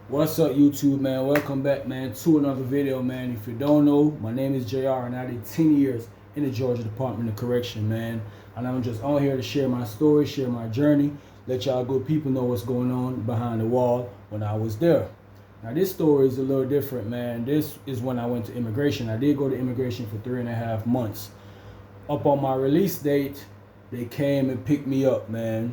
What's up, YouTube, man? Welcome back, man, to another video, man. If you don't know, my name is JR, and I did 10 years in the Georgia Department of Correction, man. And I'm just on here to share my story, share my journey, let y'all good people know what's going on behind the wall when I was there. Now, this story is a little different, man. This is when I went to immigration. I did go to immigration for 3.5 months. Up on my release date, they came and picked me up, man.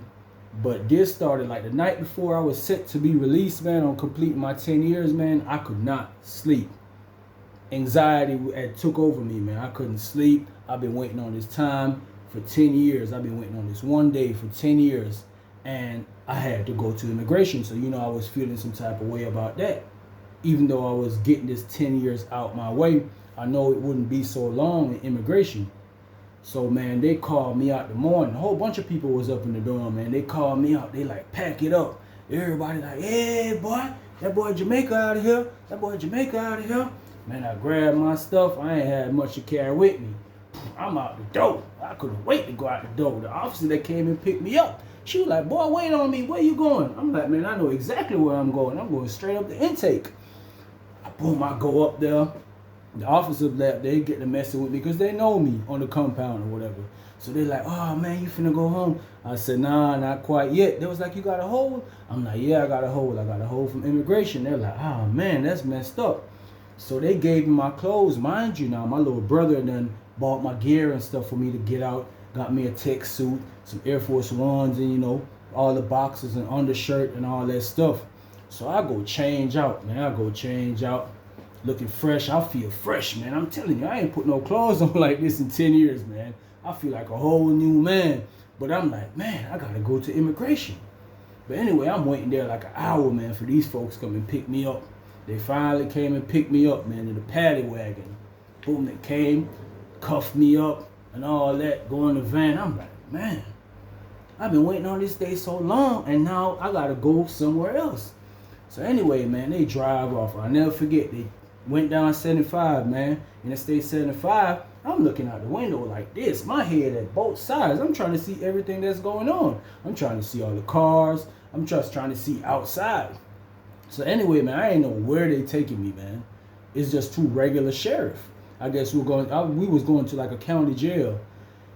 But this started like the night before I was set to be released, man, on completing my 10 years, man. I could not sleep. Anxiety had took over me, man. I couldn't sleep. I've been waiting on this time for 10 years. I've been waiting on this one day for 10 years. And I had to go to immigration. So, I was feeling some type of way about that. Even though I was getting this 10 years out my way, I know it wouldn't be so long in immigration. So, man, they called me out the morning. A whole bunch of people was up in the dorm, man. They called me out. They like, pack it up. Everybody like, hey, boy, that boy Jamaica out of here. That boy Jamaica out of here. Man, I grabbed my stuff. I ain't had much to carry with me. I'm out the door. I couldn't wait to go out the door. The officer that came and picked me up, she was like, boy, wait on me. Where you going? I'm like, man, I know exactly where I'm going. I'm going straight up the intake. Boom, I go up there. The officers left, they get to messing with me because they know me on the compound or whatever. So they're like, oh man, you finna go home. I said, nah, not quite yet. They was like, you got a hold? I'm like, yeah, I got a hold. I got a hold from immigration. They're like, oh man, that's messed up. So they gave me my clothes. Mind you now, my little brother done bought my gear and stuff for me to get out. Got me a tech suit, some Air Force Ones, and all the boxes and undershirt and all that stuff. So I go change out, man. I go change out. Looking fresh. I feel fresh, man. I'm telling you, I ain't put no clothes on like this in 10 years, man. I feel like a whole new man. But I'm like, man, I gotta go to immigration. But anyway, I'm waiting there like an hour, man, for these folks to come and pick me up. They finally came and picked me up, man, in the paddy wagon. Boom, they came, cuffed me up and all that, go in the van. I'm like, man, I've been waiting on this day so long, and now I gotta go somewhere else. So anyway, man, they drive off. I'll never forget, they went down 75, man. Interstate 75, I'm looking out the window like this. My head at both sides. I'm trying to see everything that's going on. I'm trying to see all the cars. I'm just trying to see outside. So anyway, man, I ain't know where they taking me, man. It's just two regular sheriff. I guess we was going to like a county jail.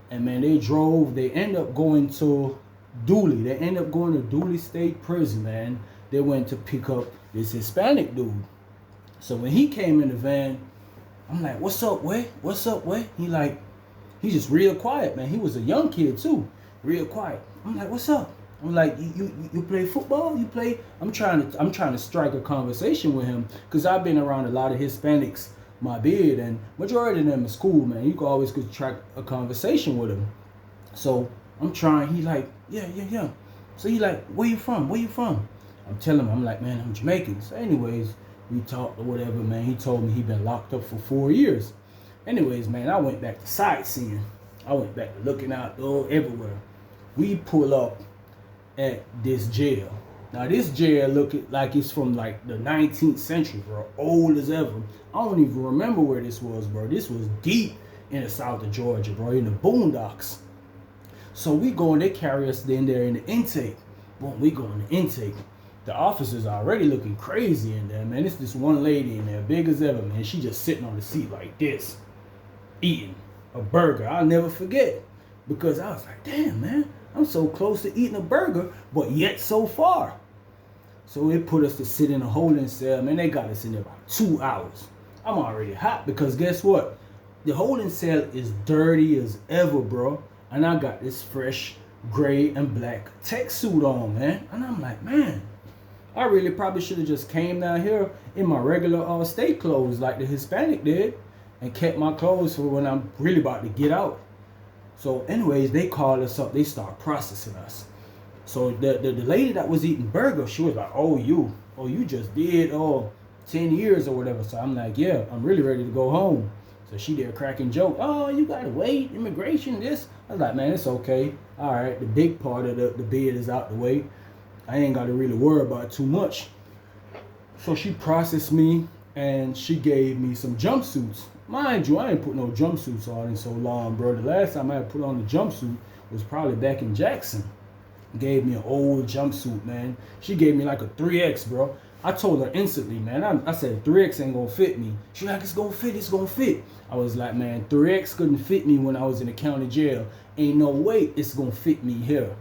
And man, they end up going to Dooley. They end up going to Dooley State Prison, man. They went to pick up this Hispanic dude. So when he came in the van, I'm like, what's up, Way? What's up, Way? He's just real quiet, man. He was a young kid too, real quiet. I'm like, what's up? I'm like, you play football? You play? I'm trying to strike a conversation with him because I've been around a lot of Hispanics, my beard, and majority of them is cool, man. You can always strike a conversation with him. So I'm trying. He like, yeah. So he like, where you from? Where you from? I'm telling him, I'm like, man, I'm Jamaican. So anyways, we talked or whatever, man. He told me he'd been locked up for 4 years. Anyways, man, I went back to sightseeing. I went back to looking out everywhere. We pull up at this jail. Now, this jail look like it's from like the 19th century, bro. Old as ever. I don't even remember where this was, bro. This was deep in the south of Georgia, bro, in the boondocks. So we go and they carry us in there in the intake. Boom, we go in the intake. The officers are already looking crazy in there, man. It's this one lady in there, big as ever, man. She just sitting on the seat like this, eating a burger. I'll never forget. Because I was like, damn, man, I'm so close to eating a burger, but yet so far. So it put us to sit in a holding cell, man. They got us in there about 2 hours. I'm already hot because guess what? The holding cell is dirty as ever, bro. And I got this fresh gray and black tech suit on, man. And I'm like, man, I really probably should have just came down here in my regular state clothes like the Hispanic did and kept my clothes for when I'm really about to get out. So anyways, they called us up. They start processing us. So the lady that was eating burger, she was like, oh, you just did 10 years or whatever. So I'm like, yeah, I'm really ready to go home. So she did a cracking joke. Oh, you got to wait, immigration, this. I was like, man, it's okay. All right, the big part of the bid is out the way. I ain't got to really worry about it too much. So she processed me and she gave me some jumpsuits. Mind you, I ain't put no jumpsuits on in so long, bro. The last time I had put on the jumpsuit was probably back in Jackson. Gave me an old jumpsuit, man. She gave me like a 3X, bro. I told her instantly, man. I said 3X ain't gonna fit me. She like, it's gonna fit, it's gonna fit. I was like, man, 3X couldn't fit me when I was in the county jail. Ain't no way it's gonna fit me here.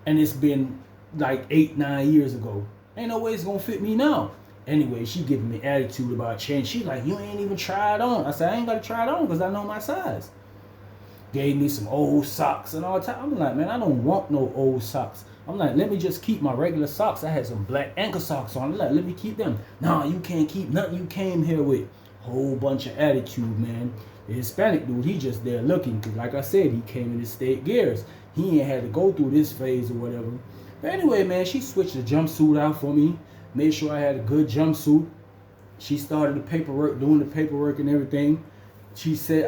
And it's been like 8-9 years ago. Ain't no way it's gonna fit me now. Anyway, she giving me attitude about change. She like, you ain't even tried on. I said, I ain't gotta try it on because I know my size. Gave me some old socks and all that. I'm like, man, I don't want no old socks. I'm like, let me just keep my regular socks. I had some black ankle socks on. I'm like, let me keep them. Nah, you can't keep nothing you came here with. Whole bunch of attitude, man. The Hispanic dude, he just there looking. Because like I said, he came in his state gears. He ain't had to go through this phase or whatever. But anyway, man, she switched the jumpsuit out for me. Made sure I had a good jumpsuit. She started the paperwork, doing the paperwork and everything. She said,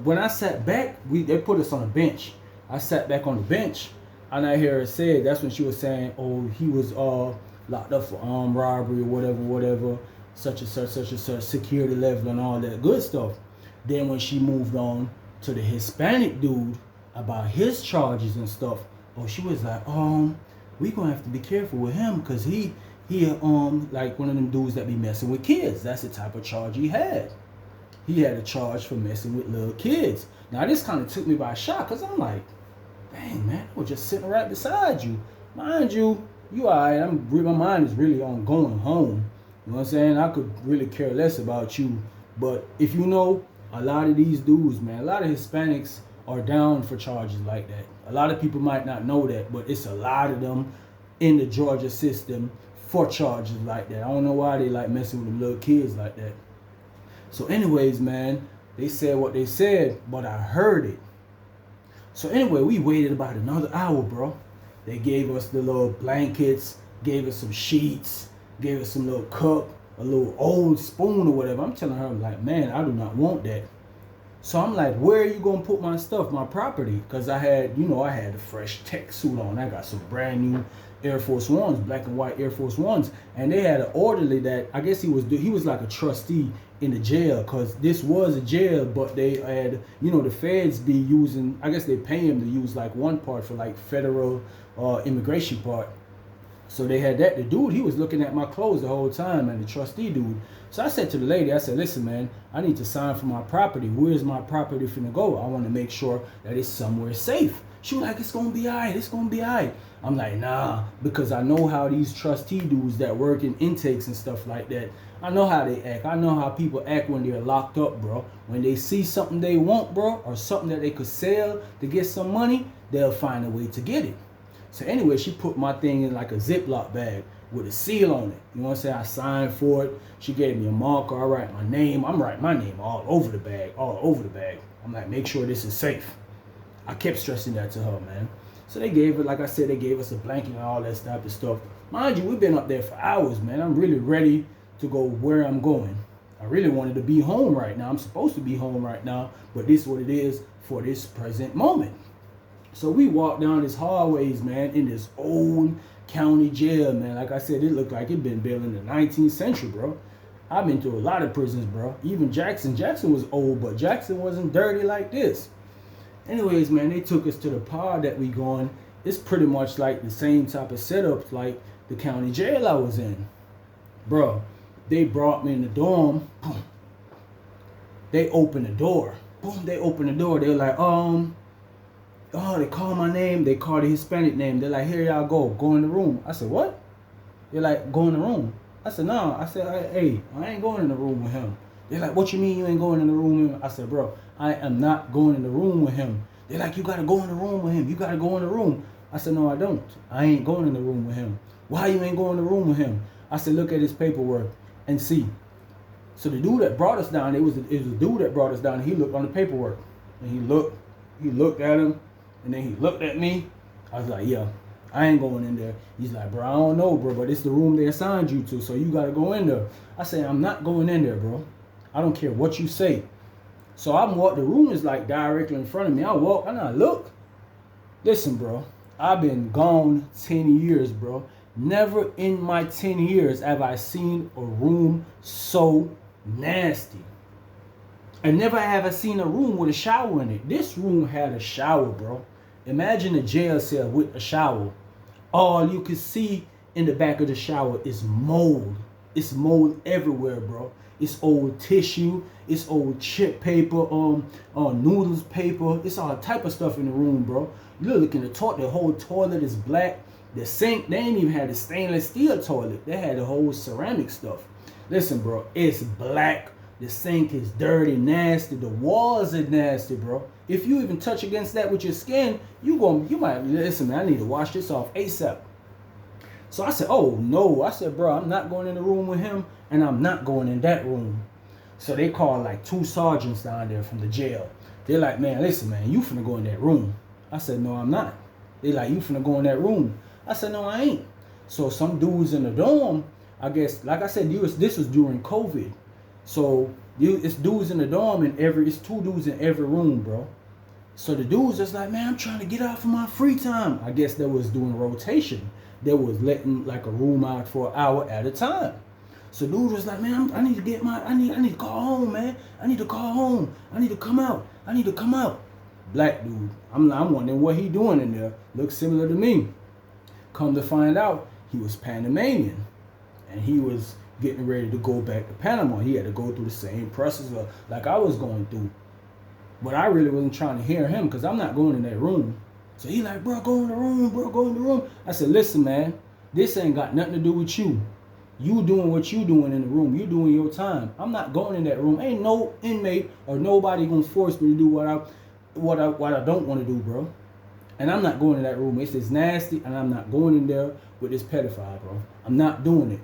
when I sat back, they put us on a bench. I sat back on the bench. And I hear her say, that's when she was saying, oh, he was locked up for armed robbery or whatever, such and such, security level and all that good stuff. Then when she moved on to the Hispanic dude about his charges and stuff, oh, she was like, we gonna have to be careful with him because he like one of them dudes that be messing with kids. That's the type of charge he had. He had a charge for messing with little kids. Now this kind of took me by shock because I'm like, dang, man, I was just sitting right beside you. Mind you, you all right. My mind is really on going home. You know what I'm saying? I could really care less about you. But if you know, a lot of these dudes, man, a lot of Hispanics are down for charges like that. A lot of people might not know that, but it's a lot of them in the Georgia system for charges like that. I don't know why they like messing with the little kids like that. So anyways, man, they said what they said, but I heard it. So anyway, we waited about another hour, bro. They gave us the little blankets, gave us some sheets, gave us some little cup, a little old spoon or whatever. I'm telling her, I'm like, man, I do not want that. So I'm like, where are you gonna put my stuff, my property? Because I had a fresh tech suit on. I got some brand new Air Force Ones, black and white Air Force Ones, and they had an orderly that I guess he was like a trustee in the jail, because this was a jail, but they had, the feds be using, I guess they pay him to use like one part for like federal immigration part. So they had that. The dude, he was looking at my clothes the whole time, and the trustee dude. So I said to the lady, I said, listen, man, I need to sign for my property. Where's my property finna go? I want to make sure that it's somewhere safe. She was like, it's gonna be all right, it's gonna be all right. I'm like, nah, because I know how these trustee dudes that work in intakes and stuff like that, I know how they act. I know how people act when they're locked up, bro. When they see something they want, bro, or something that they could sell to get some money, they'll find a way to get it. So anyway, she put my thing in like a Ziploc bag with a seal on it. You know what I'm saying? I signed for it. She gave me a marker. I write my name. I'm writing my name all over the bag, I'm like, make sure this is safe. I kept stressing that to her, man. So they gave it, like I said, they gave us a blanket and all that type of stuff. Mind you, we've been up there for hours, man. I'm really ready to go where I'm going. I really wanted to be home right now. I'm supposed to be home right now, but this is what it is for this present moment. So we walked down these hallways, man, in this old county jail, man. Like I said, it looked like it been built in the 19th century, bro. I've been to a lot of prisons, bro. Even Jackson was old, but Jackson wasn't dirty like this. Anyways, man, they took us to the pod that we going. It's pretty much like the same type of setup like the county jail I was in. Bro, they brought me in the dorm. Boom. They opened the door. Boom, they opened the door. They were like, oh, they called my name. They called the Hispanic name. They're like, here y'all go in the room. I said, what? They're like, go in the room. I said, no. I said, hey, I ain't going in the room with him. They're like, what you mean you ain't going in the room with him? I said, bro, I am not going in the room with him. They're like, you got to go in the room with him. You got to go in the room. I said, no, I don't. I ain't going in the room with him. Why you ain't going in the room with him? I said, look at his paperwork and see. So the dude that brought us down, it was the dude that brought us down. He looked on the paperwork. And he looked at him. And then he looked at me. I was like, yeah, I ain't going in there. He's like, bro, I don't know, bro, but it's the room they assigned you to, so you got to go in there. I said, I'm not going in there, bro. I don't care what you say. So the room is like directly in front of me. I walk and I look. Listen, bro, I've been gone 10 years, bro. Never in my 10 years have I seen a room so nasty. And never have I seen a room with a shower in it. This room had a shower, bro. Imagine a jail cell with a shower. All you could see in the back of the shower is mold. It's mold everywhere, bro. It's old tissue. It's old chip paper, noodles paper. It's all type of stuff in the room, bro. You look in the toilet. The whole toilet is black. The sink, they ain't even had a stainless steel toilet. They had the whole ceramic stuff. Listen, bro, it's black. The sink is dirty, nasty. The walls are nasty, bro. If you even touch against that with your skin, you might, listen, man, I need to wash this off ASAP. So I said, oh no. I said, bro, I'm not going in the room with him, and I'm not going in that room. So they called like 2 sergeants down there from the jail. They're like, man, listen, man, you finna go in that room. I said, no, I'm not. They like, you finna go in that room. I said, no, I ain't. So some dudes in the dorm, I guess, like I said, this was during COVID. So it's dudes in the dorm, and it's 2 dudes in every room, bro. So the dudes just like, man, I'm trying to get out for my free time. I guess they was doing rotation. They was letting like a room out for an hour at a time. So dude was like, man, I need to get I need to call home, man. I need to call home. I need to come out. I need to come out. Black dude. I'm wondering what he doing in there. Looks similar to me. Come to find out, he was Panamanian. And he was getting ready to go back to Panama. He had to go through the same process like I was going through. But I really wasn't trying to hear him because I'm not going in that room. So he like, bro, go in the room, bro, go in the room. I said, listen, man, this ain't got nothing to do with you. You doing what you doing in the room. You doing your time. I'm not going in that room. Ain't no inmate or nobody gonna force me to do what I don't want to do, bro. And I'm not going in that room. It's just nasty, and I'm not going in there with this pedophile, bro. I'm not doing it.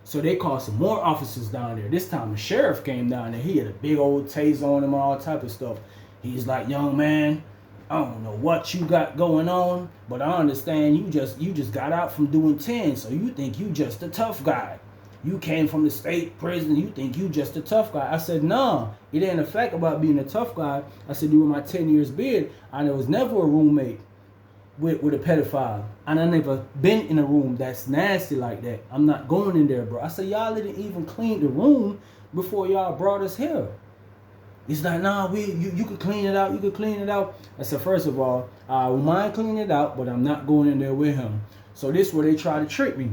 So they called some more officers down there. This time the sheriff came down there. He had a big old taser on him, all type of stuff. He's like, young man, I don't know what you got going on, but I understand you just got out from doing 10, so you think you just a tough guy. You came from the state prison, you think you just a tough guy. I said, nah, it ain't a fact about being a tough guy. I said, during my 10 years bid, I was never a roommate with a pedophile. And I never been in a room that's nasty like that. I'm not going in there, bro. I said, y'all didn't even clean the room before y'all brought us here. He's like, nah, you could clean it out. You could clean it out. I said, first of all, I won't mind cleaning it out, but I'm not going in there with him. So this is where they try to trick me.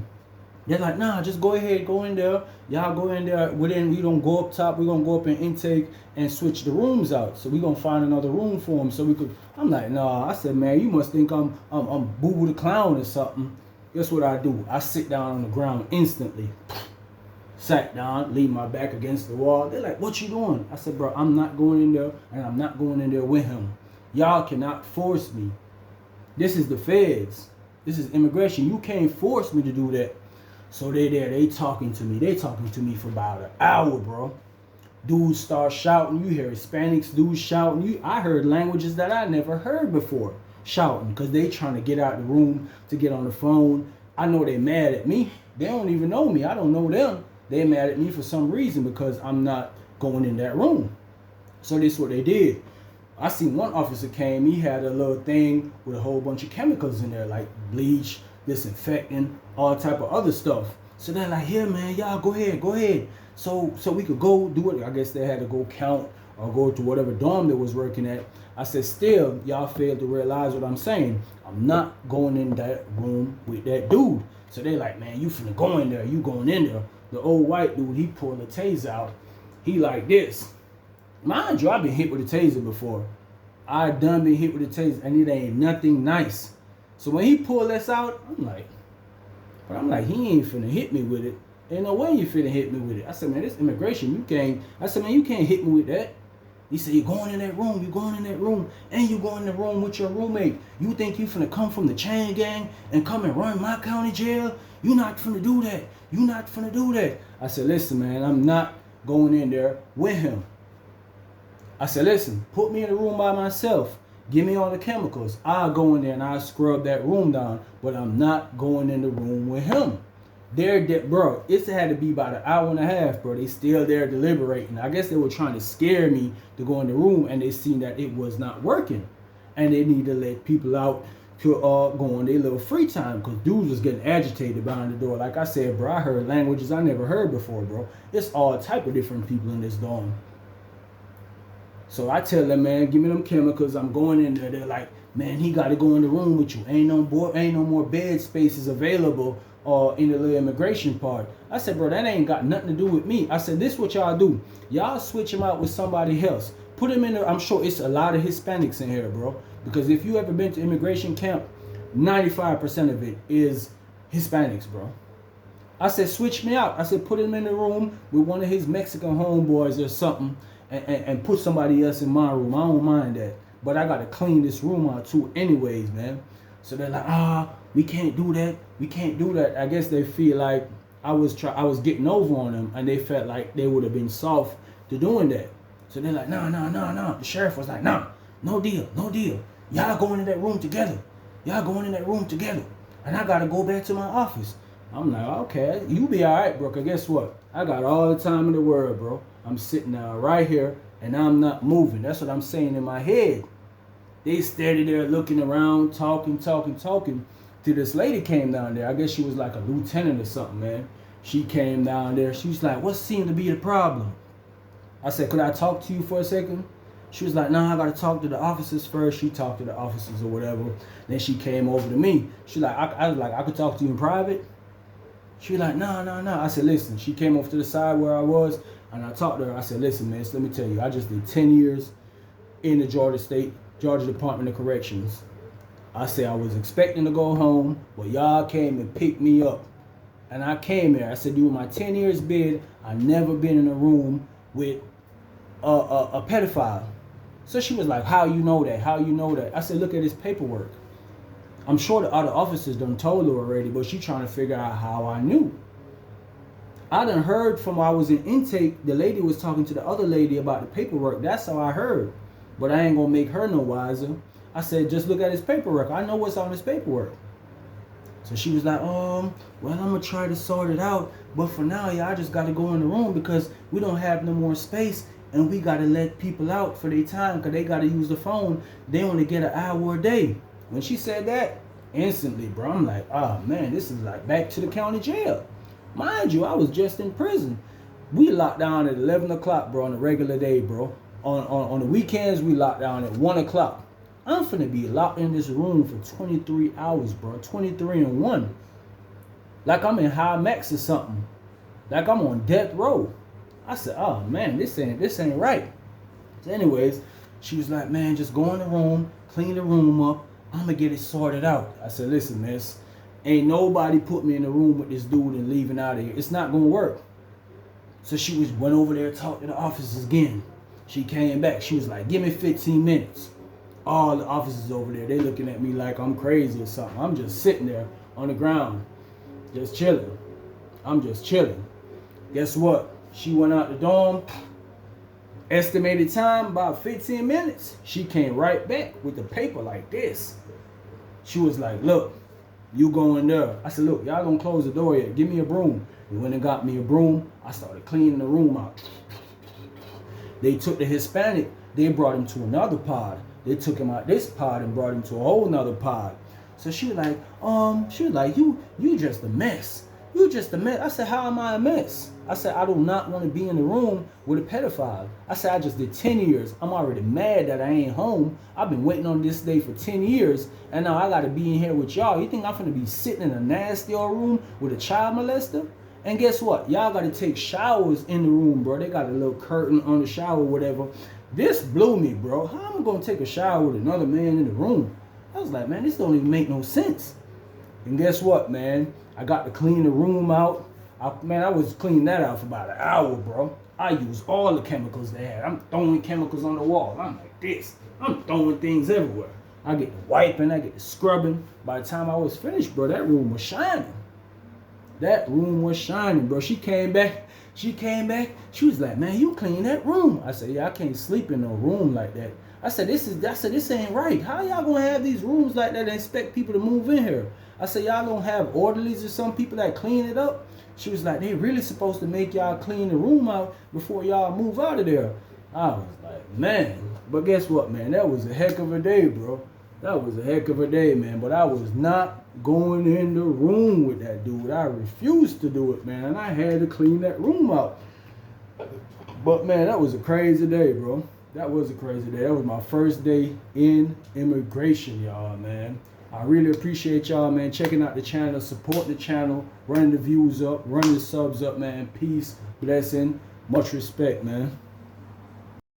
They're like, nah, just go ahead, go in there. Y'all go in there. We don't go up top. We're going to go up in intake and switch the rooms out. So we're going to find another room for him so we could. I'm like, nah. I said, man, you must think I'm Boo-Boo the Clown or something. Guess what I do? I sit down on the ground instantly. Sat down, leaned my back against the wall. They're like, what you doing? I said, bro, I'm not going in there, and I'm not going in there with him. Y'all cannot force me. This is the feds. This is immigration. You can't force me to do that. So they talking to me. They talking to me for about an hour, bro. Dudes start shouting. You hear Hispanics, dudes shouting. I heard languages that I never heard before shouting because they trying to get out the room to get on the phone. I know they mad at me. They don't even know me. I don't know them. They mad at me for some reason because I'm not going in that room. So this is what they did. I seen one officer came. He had a little thing with a whole bunch of chemicals in there, like bleach, disinfectant, all type of other stuff. So they're like, here, man, y'all go ahead. So we could go do it. I guess they had to go count or go to whatever dorm they was working at. I said, still, y'all failed to realize what I'm saying. I'm not going in that room with that dude. So they like, man, you finna go in there. You going in there. The old white dude, he pulled the taser out. He like this. Mind you, I've been hit with a taser before. I done been hit with a taser, and it ain't nothing nice. So when he pulled this out, I'm like, he ain't finna hit me with it. Ain't no way you finna hit me with it. I said, man, this immigration, you can't hit me with that. He said, you're going in that room, and you're going in the room with your roommate. You think you finna come from the chain gang and come and run my county jail? You not finna do that. You not finna do that. I said, listen, man, I'm not going in there with him. I said, listen, put me in a room by myself. Give me all the chemicals. I'll go in there and I'll scrub that room down, but I'm not going in the room with him. Bro, it had to be about an hour and a half, bro. They still there deliberating. I guess they were trying to scare me to go in the room, and they seen that it was not working. And they need to let people out to go on their little free time, because dudes was getting agitated behind the door. Like I said, bro, I heard languages I never heard before, bro. It's all type of different people in this dorm. So I tell them, man, give me them chemicals. I'm going in there. They're like, man, he got to go in the room with you. Ain't no more bed spaces available in the little immigration part. I said, bro, that ain't got nothing to do with me. I said, this what y'all do. Y'all switch him out with somebody else. Put him in there. I'm sure it's a lot of Hispanics in here, bro. Because if you ever been to immigration camp, 95% of it is Hispanics, bro. I said, switch me out. I said, put him in the room with one of his Mexican homeboys or something and put somebody else in my room. I don't mind that. But I got to clean this room out too anyways, man. So they're like, we can't do that. We can't do that. I guess they feel like I was getting over on them, and they felt like they would have been soft to doing that. So they're like, no. The sheriff was like, no deal. Y'all going in that room together. And I got to go back to my office. I'm like, okay, you be all right, bro, because guess what? I got all the time in the world, bro. I'm sitting down right here, and I'm not moving. That's what I'm saying in my head. They steady there looking around, talking, till this lady came down there. I guess she was like a lieutenant or something, man. She came down there. She was like, what seemed to be the problem? I said, could I talk to you for a second? She was like, no, I got to talk to the officers first. She talked to the officers or whatever. Then she came over to me. She like, I was like, I could talk to you in private? She was like, no. I said, listen. She came over to the side where I was, and I talked to her. I said, listen, man, let me tell you. I just did 10 years in the Georgia Department of Corrections. I said I was expecting to go home, but y'all came and picked me up. And I came here. I said, during my 10 years bid, I never been in a room with a pedophile. So she was like, how you know that? I said, look at his paperwork. I'm sure the other officers done told her already, but she trying to figure out how I knew. I done heard from while I was in intake, the lady was talking to the other lady about the paperwork. That's how I heard. But I ain't gonna make her no wiser. I said, just look at his paperwork. I know what's on his paperwork. So she was like, well, I'm gonna try to sort it out. But for now, I just gotta go in the room because we don't have no more space. And we gotta let people out for their time because they gotta use the phone. They only get an hour a day. When she said that, instantly, bro, I'm like, oh man, this is like back to the county jail. Mind you, I was just in prison. We locked down at 11 o'clock, bro, on a regular day, bro. On the weekends, we locked down at 1 o'clock. I'm finna be locked in this room for 23 hours, bro. 23 and 1. Like I'm in high max or something. Like I'm on death row. I said, oh man, this ain't right. So anyways, she was like, man, just go in the room, clean the room up. I'm gonna get it sorted out. I said, listen, miss, ain't nobody put me in the room with this dude and leaving out of here. It's not gonna work. So she went over there, talked to the officers again. She came back. She was like, give me 15 minutes. All the officers over there, they looking at me like I'm crazy or something. I'm just sitting there on the ground, just chilling. I'm just chilling. Guess what? She went out the dorm. Estimated time, about 15 minutes. She came right back with the paper like this. She was like, look, you go in there. I said, look, y'all don't close the door yet. Give me a broom. They went and got me a broom. I started cleaning the room out. They took the Hispanic. They brought him to another pod. They took him out this pod and brought him to a whole nother pod. So she was like, you just a mess. You just a mess. I said, how am I a mess? I said, I do not want to be in the room with a pedophile. I said, I just did 10 years. I'm already mad that I ain't home. I've been waiting on this day for 10 years, and now I got to be in here with y'all. You think I'm going to be sitting in a nasty old room with a child molester? And guess what? Y'all got to take showers in the room, bro. They got a little curtain on the shower, whatever. This blew me, bro. How am I going to take a shower with another man in the room? I was like, man, this don't even make no sense. And guess what, man? I got to clean the room out. I was cleaning that out for about an hour, bro. I used all the chemicals they had. I'm throwing chemicals on the wall. I'm like this. I'm throwing things everywhere. I get the wiping. I get the scrubbing. By the time I was finished, bro, that room was shining. That room was shining, bro. She came back. She was like, man, you clean that room. I said, yeah, I can't sleep in no room like that. I said, this ain't right. How y'all gonna have these rooms like that and expect people to move in here? I said, y'all gonna have orderlies or some people that clean it up? She was like, they really supposed to make y'all clean the room out before y'all move out of there. I was like, man. But guess what, man? That was a heck of a day, bro. That was a heck of a day, man. But I was not going in the room with that dude. I refused to do it, man. And I had to clean that room out. But, man, that was a crazy day, bro. That was a crazy day. That was my first day in immigration, y'all, man. I really appreciate y'all, man, checking out the channel, support the channel, running the views up, running the subs up, man. Peace, blessing, much respect, man.